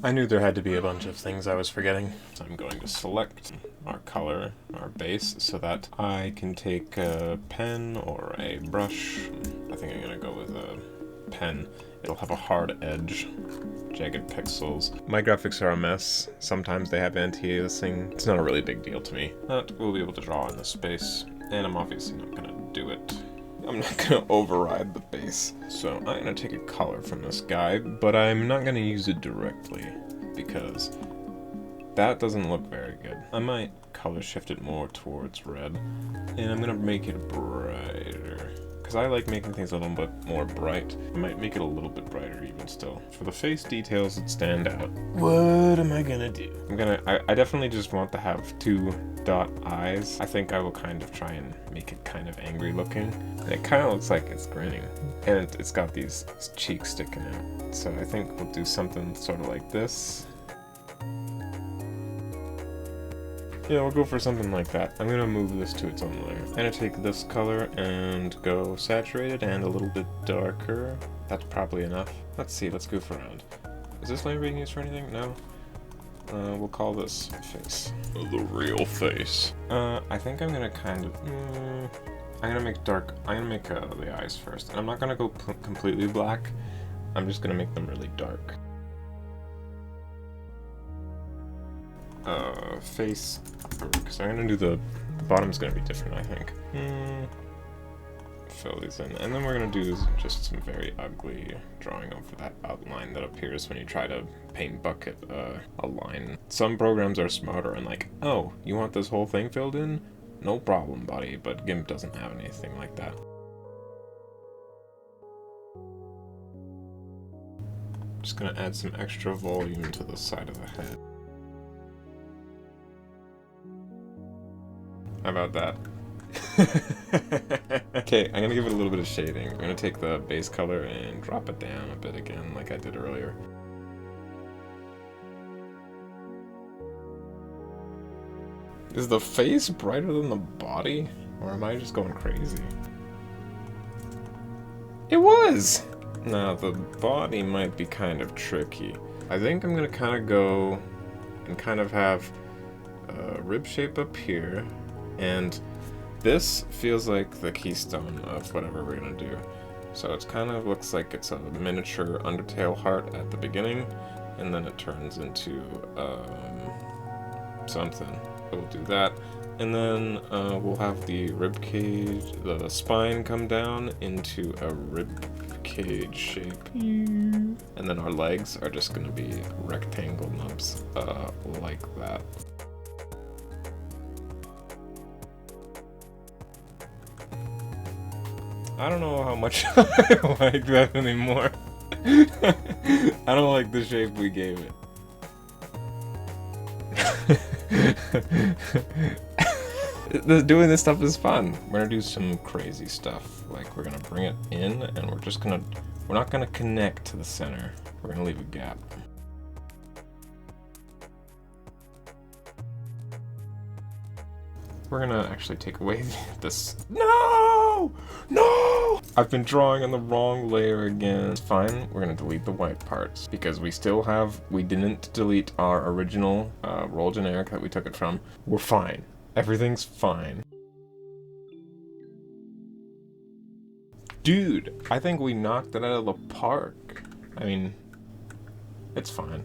I knew there had to be a bunch of things I was forgetting. So I'm going to select our color, our base, so that I can take a pen or a brush. I think I'm gonna go with a pen. It'll have a hard edge, jagged pixels. My graphics are a mess. Sometimes they have anti-aliasing. It's not a really big deal to me. But we'll be able to draw in the space, and I'm obviously not gonna do it. I'm not gonna override the base. So I'm gonna take a color from this guy, but I'm not gonna use it directly because that doesn't look very good. I might color shift it more towards red, and I'm gonna make it brighter because I like making things a little bit more bright. I might make it a little bit brighter even still. For the face details that stand out, what am I gonna do? I definitely just want to have two dot eyes. I think I will kind of try and make it kind of angry looking. And it kind of looks like it's grinning. And it's got these cheeks sticking out. So I think we'll do something sort of like this. Yeah, we'll go for something like that. I'm gonna move this to its own layer. I'm gonna take this color and go saturated and a little bit darker. That's probably enough. Let's see, let's goof around. Is this layer being used for anything? No? We'll call this face. The real face. I think I'm gonna kind of... I'm gonna make the eyes first. And I'm not gonna go completely black. I'm just gonna make them really dark. Face because I'm gonna do the bottom's gonna be different, I think. Fill these in, and then we're gonna do just some very ugly drawing over that outline that appears when you try to paint bucket a line. Some programs are smarter and like, oh, you want this whole thing filled in? No problem, buddy, but GIMP doesn't have anything like that. Just gonna add some extra volume to the side of the head. How about that? Okay, I'm gonna give it a little bit of shading. I'm gonna take the base color and drop it down a bit again, like I did earlier. Is the face brighter than the body? Or am I just going crazy? It was! Now, the body might be kind of tricky. I think I'm gonna kind of go and kind of have a rib shape up here. And this feels like the keystone of whatever we're gonna do. So it kind of looks like it's a miniature Undertale heart at the beginning, and then it turns into something. So we'll do that, and then we'll have the rib cage, the spine come down into a rib cage shape, and then our legs are just gonna be rectangle nubs like that. I don't know how much I like that anymore. I don't like the shape we gave it. Doing this stuff is fun. We're gonna do some crazy stuff. Like, we're gonna bring it in, and we're not gonna connect to the center. We're gonna leave a gap. We're gonna actually take away this. No! No! I've been drawing on the wrong layer again. It's fine, we're gonna delete the white parts because we didn't delete our original roll generic that we took it from. We're fine. Everything's fine. Dude, I think we knocked it out of the park. I mean, it's fine.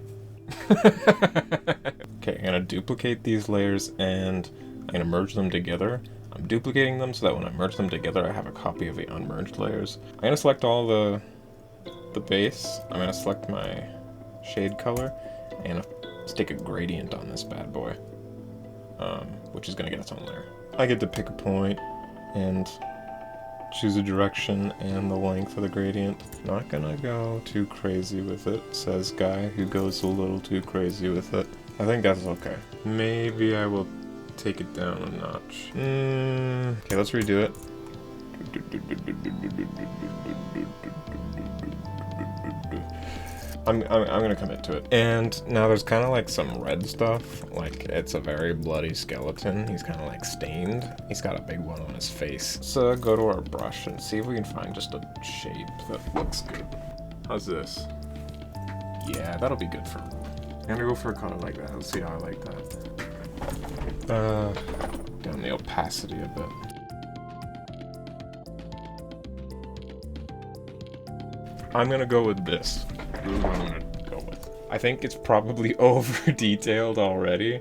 Okay, I'm gonna duplicate these layers and I'm gonna merge them together. I'm duplicating them so that when I merge them together, I have a copy of the unmerged layers. I'm gonna select all the base. I'm gonna select my shade color and stick a gradient on this bad boy, which is gonna get its own layer. I get to pick a point and choose a direction and the length of the gradient. Not gonna go too crazy with it, says guy who goes a little too crazy with it. I think that's okay. Maybe I will take it down a notch. Okay, let's redo it. I'm gonna commit to it. And now there's kind of like some red stuff. Like, it's a very bloody skeleton. He's kind of like stained. He's got a big one on his face. So go to our brush and see if we can find just a shape that looks good. How's this? Yeah, that'll be good for I'm gonna go for a color like that. Let's see how I like that. Down the opacity a bit. I'm gonna go with this. This is what I'm gonna go with. I think it's probably over detailed already.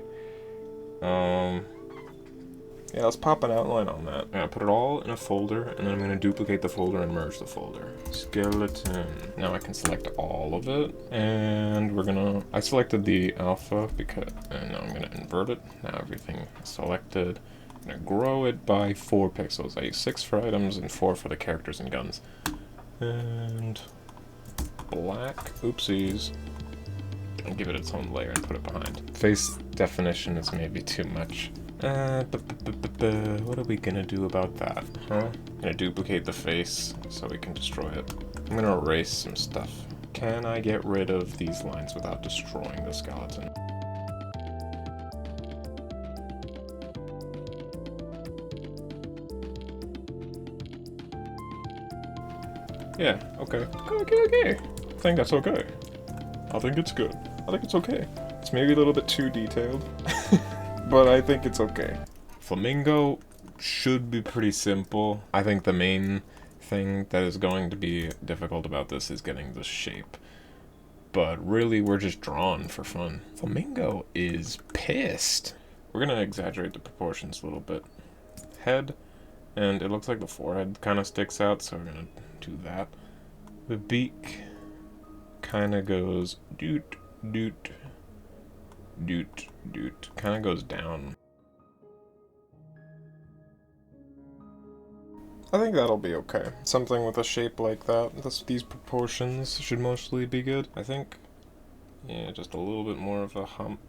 Yeah, let's pop an outline on that. I'm gonna put it all in a folder, and then I'm gonna duplicate the folder and merge the folder. Skeleton. Now I can select all of it, and I selected the alpha because, and now I'm gonna invert it. Now everything is selected. I'm gonna grow it by 4 pixels. I use 6 for items and 4 for the characters and guns. And black, oopsies. And give it its own layer and put it behind. Face definition is maybe too much. What are we gonna do about that, huh? I'm gonna duplicate the face so we can destroy it. I'm gonna erase some stuff. Can I get rid of these lines without destroying the skeleton? Yeah, okay. Okay. I think that's okay. I think it's good. I think it's okay. It's maybe a little bit too detailed. But I think it's okay. Flamingo should be pretty simple. I think the main thing that is going to be difficult about this is getting the shape. But really, we're just drawing for fun. Flamingo is pissed. We're gonna exaggerate the proportions a little bit. Head, and it looks like the forehead kind of sticks out, so we're gonna do that. The beak kind of goes doot, doot, doot, doot, kind of goes down. I think that'll be okay. Something with a shape like that, these proportions should mostly be good, I think. Yeah, just a little bit more of a hump.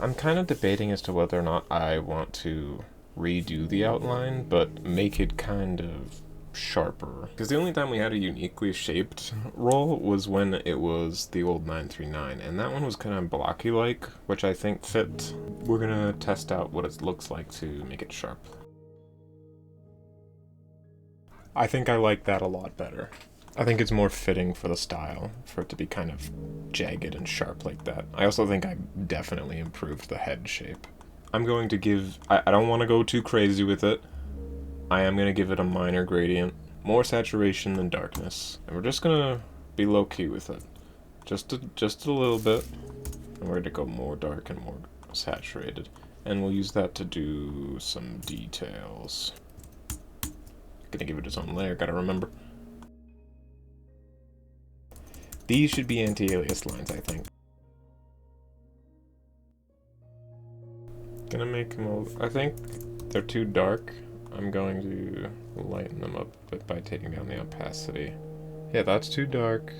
I'm kind of debating as to whether or not I want to redo the outline, but make it kind of sharper. Because the only time we had a uniquely shaped roll was when it was the old 939, and that one was kind of blocky-like, which I think fit. We're gonna test out what it looks like to make it sharp. I think I like that a lot better. I think it's more fitting for the style, for it to be kind of jagged and sharp like that. I also think I definitely improved the head shape. I'm going to give... I don't want to go too crazy with it. I am going to give it a minor gradient. More saturation than darkness. And we're just going to be low-key with it. Just a little bit. And we're going to go more dark and more saturated. And we'll use that to do some details. Gonna give it its own layer, gotta remember. These should be anti-alias lines, I think. Gonna make them I think they're too dark. I'm going to lighten them up a bit by taking down the opacity. Yeah, that's too dark.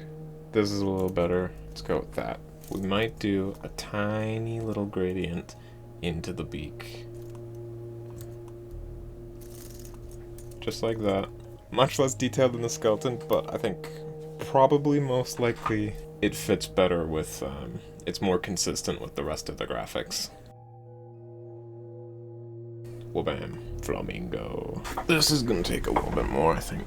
This is a little better. Let's go with that. We might do a tiny little gradient into the beak. Just like that. Much less detailed than the skeleton, but I think probably most likely it fits better with, it's more consistent with the rest of the graphics. Well, bam. Flamingo. This is gonna take a little bit more, I think.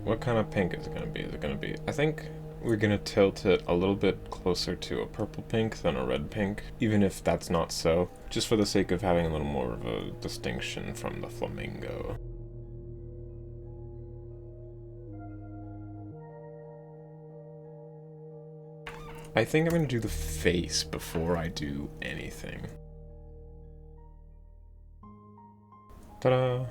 What kind of pink is it gonna be? Is it gonna be... I think we're gonna tilt it a little bit closer to a purple pink than a red pink, even if that's not so, just for the sake of having a little more of a distinction from the flamingo. I think I'm gonna do the face before I do anything. Ta-da!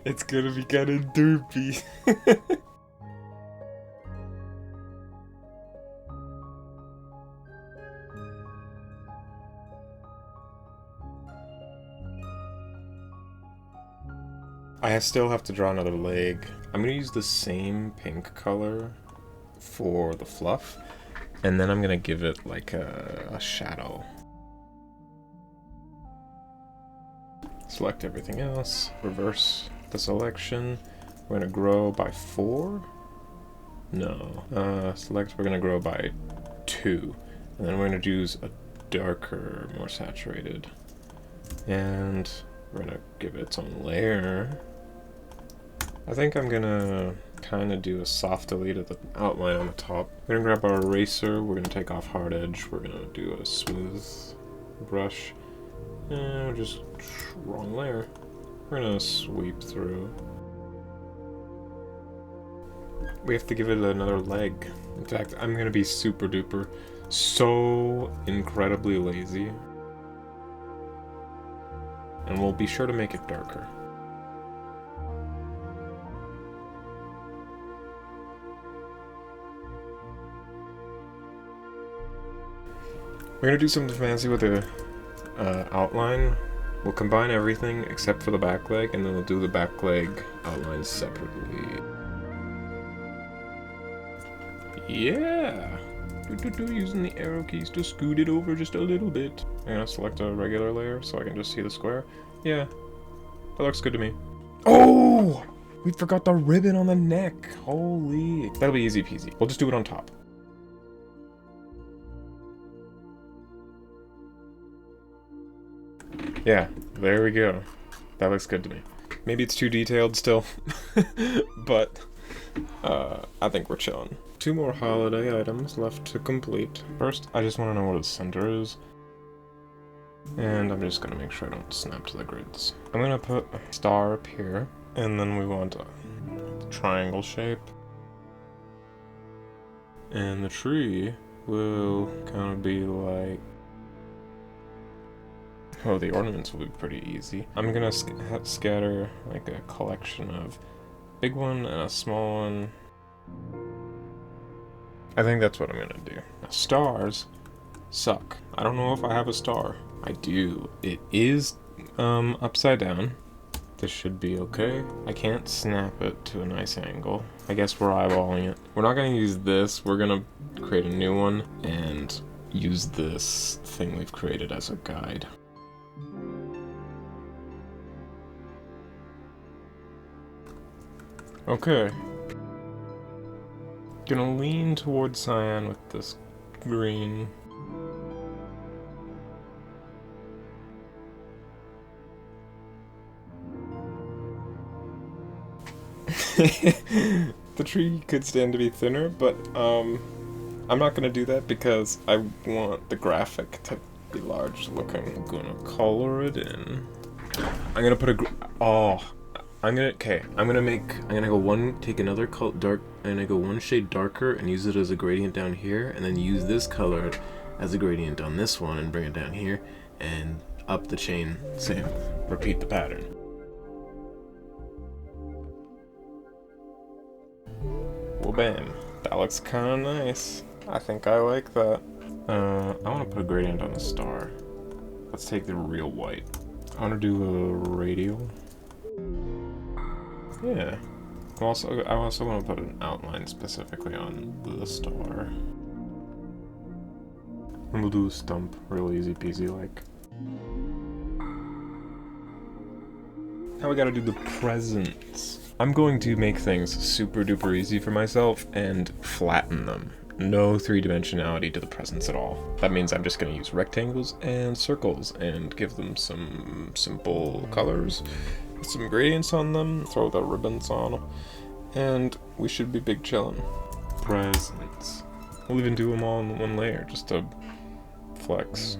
It's gonna be kind of derpy. I still have to draw another leg. I'm gonna use the same pink color for the fluff, and then I'm gonna give it like a shadow. Select everything else, reverse the selection. We're gonna grow by 4. No. Select, we're gonna grow by 2. And then we're gonna use a darker, more saturated. And we're gonna give it its own layer. I think I'm gonna kind of do a soft delete of the outline on the top. We're gonna grab our eraser, we're gonna take off hard edge, we're gonna do a smooth brush, and just wrong layer. We're gonna sweep through. We have to give it another leg. In fact, I'm gonna be super duper, so incredibly lazy. And we'll be sure to make it darker. We're gonna do something fancy with the outline. We'll combine everything except for the back leg, and then we'll do the back leg outline separately. Yeah! Using the arrow keys to scoot it over just a little bit. I'm gonna select a regular layer so I can just see the square. Yeah, that looks good to me. Oh! We forgot the ribbon on the neck. Holy. That'll be easy peasy. We'll just do it on top. Yeah, there we go. That looks good to me. Maybe it's too detailed still, but I think we're chilling. 2 more holiday items left to complete. First, I just want to know where the center is. And I'm just going to make sure I don't snap to the grids. I'm going to put a star up here, and then we want a triangle shape. And the tree will kind of be like... Oh, the ornaments will be pretty easy. I'm gonna scatter like a collection of big one and a small one. I think that's what I'm gonna do. Now, stars suck. I don't know if I have a star. I do. It is upside down. This should be okay. I can't snap it to a nice angle. I guess we're eyeballing it. We're not gonna use this. We're gonna create a new one and use this thing we've created as a guide. Okay. Gonna lean towards cyan with this green. The tree could stand to be thinner, but I'm not gonna do that because I want the graphic to be large looking. I'm gonna color it in. I'm gonna put I'm gonna go take another dark, and I go one shade darker and use it as a gradient down here, and then use this color as a gradient on this one and bring it down here, and up the chain, same, repeat the pattern. Well, bam, that looks kinda nice. I think I like that. I wanna put a gradient on the star. Let's take the real white. I wanna do a radial. Yeah. I also want to put an outline specifically on the star. And we'll do a stump, real easy peasy like. Now we gotta do the presents. I'm going to make things super duper easy for myself and flatten them. No 3-dimensionality to the presents at all. That means I'm just gonna use rectangles and circles and give them some simple colors. Some gradients on them, throw the ribbons on them, and we should be big chillin'. Presents. We'll even do them all in one layer, just to flex.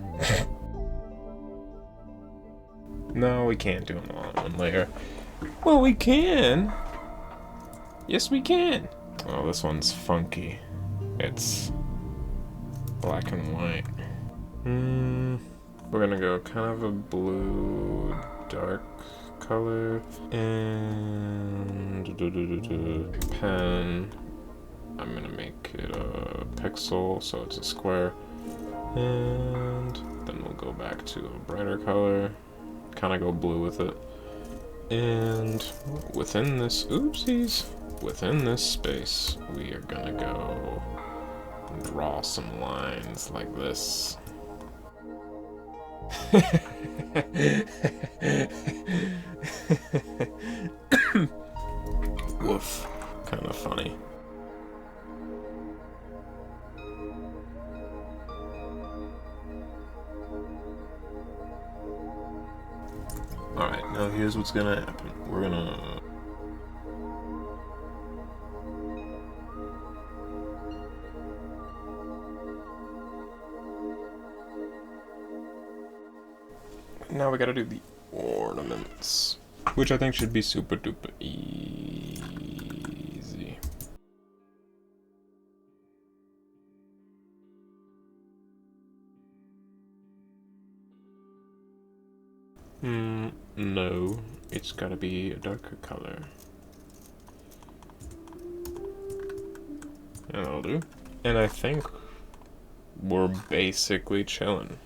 No, we can't do them all in one layer. Well, we can! Yes, we can! Oh, this one's funky. It's black and white. We're gonna go kind of a blue, dark color, and pen. I'm gonna make it a pixel so it's a square, and then we'll go back to a brighter color, kind of go blue with it, and within this within this space we are gonna go draw some lines like this. Woof. Kind of funny. Alright, now here's what's gonna happen. We're gonna... Now we gotta do the ornaments, which I think should be super duper easy. No, it's gotta be a darker color. And that'll do. And I think we're basically chilling.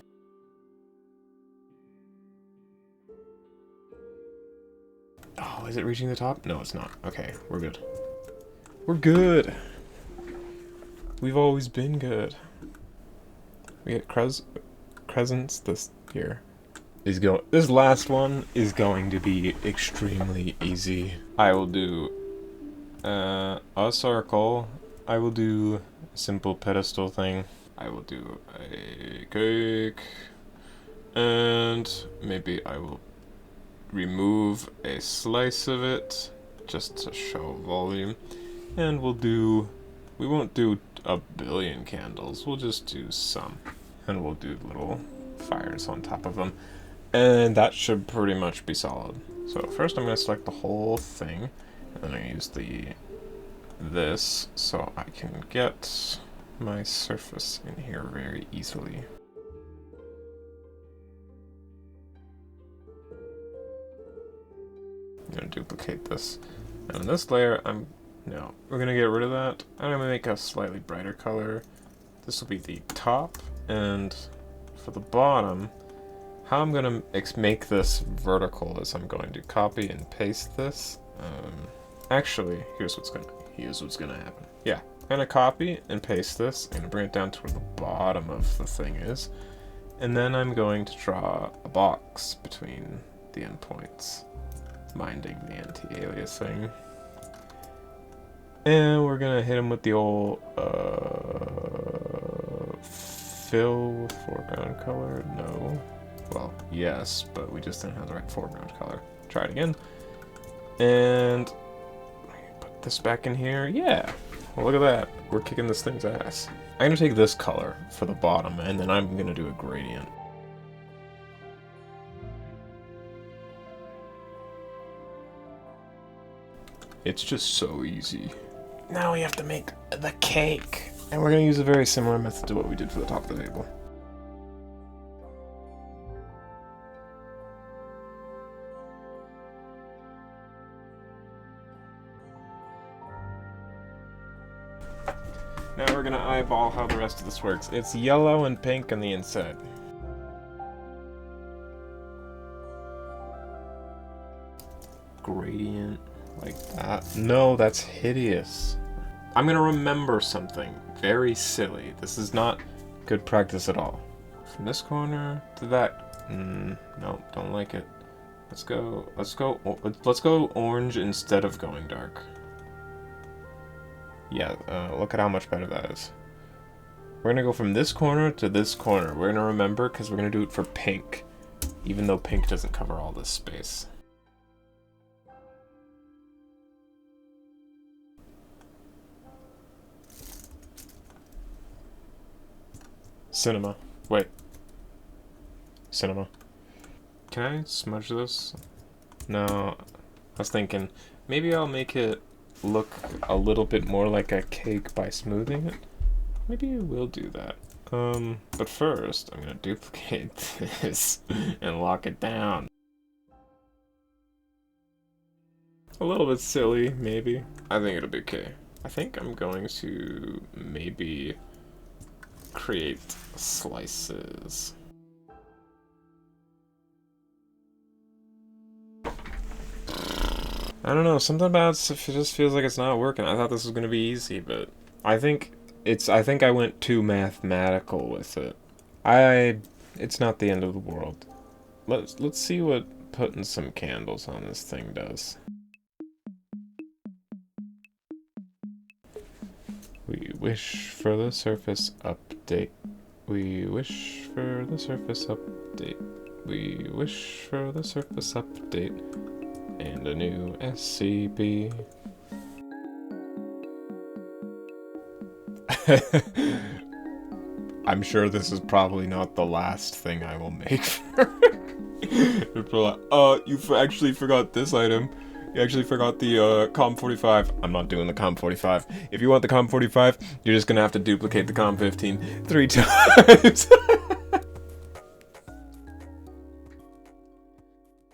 Oh, is it reaching the top? No, it's not. Okay, we're good. We're good! We've always been good. We get crescents this year. This last one is going to be extremely easy. I will do a circle. I will do a simple pedestal thing. I will do a cake. And maybe I will remove a slice of it just to show volume. And we won't do a billion candles. We'll just do some. And we'll do little fires on top of them. And that should pretty much be solid. So first I'm going to select the whole thing, and then I use this so I can get my surface in here very easily. I'm going to duplicate this. And in this layer, no, we're going to get rid of that. I'm going to make a slightly brighter color. This will be the top, and for the bottom, how I'm going to make this vertical is I'm going to copy and paste this. Actually, here's what's going to happen. Yeah, I'm going to copy and paste this. I'm going to bring it down to where the bottom of the thing is. And then I'm going to draw a box between the endpoints, minding the anti-aliasing. And we're going to hit him with the old fill with foreground color. No. Well, yes, but we just didn't have the right foreground color. Try it again. And put this back in here. Yeah. Well, look at that. We're kicking this thing's ass. I'm going to take this color for the bottom, and then I'm going to do a gradient. It's just so easy. Now we have to make the cake. And we're going to use a very similar method to what we did for the top of the table. Now we're gonna eyeball how the rest of this works. It's yellow and pink on the inside. Gradient like that. No, that's hideous. I'm gonna remember something very silly. This is not good practice at all. From this corner to that. No, don't like it. Let's go orange instead of going dark. Yeah, look at how much better that is. We're gonna go from this corner to this corner. We're gonna remember because we're gonna do it for pink, even though pink doesn't cover all this space. Cinema. Wait. Cinema. Can I smudge this? No. I was thinking, maybe I'll make it look a little bit more like a cake by smoothing it. Maybe I will do that. But first, I'm gonna duplicate this and lock it down. A little bit silly, maybe. I think it'll be okay. I think I'm going to maybe create slices. I don't know, something about it just feels like it's not working. I thought this was gonna be easy, but I think I went too mathematical with it. It's not the end of the world. Let's see what putting some candles on this thing does. We wish for the surface update. We wish for the surface update. We wish for the surface update and a new SCP. I'm sure this is probably not the last thing I will make for people are like, you actually forgot this item. You actually forgot the COM 45. I'm not doing the COM 45. If you want the COM 45, you're just gonna have to duplicate the COM 15 3 times.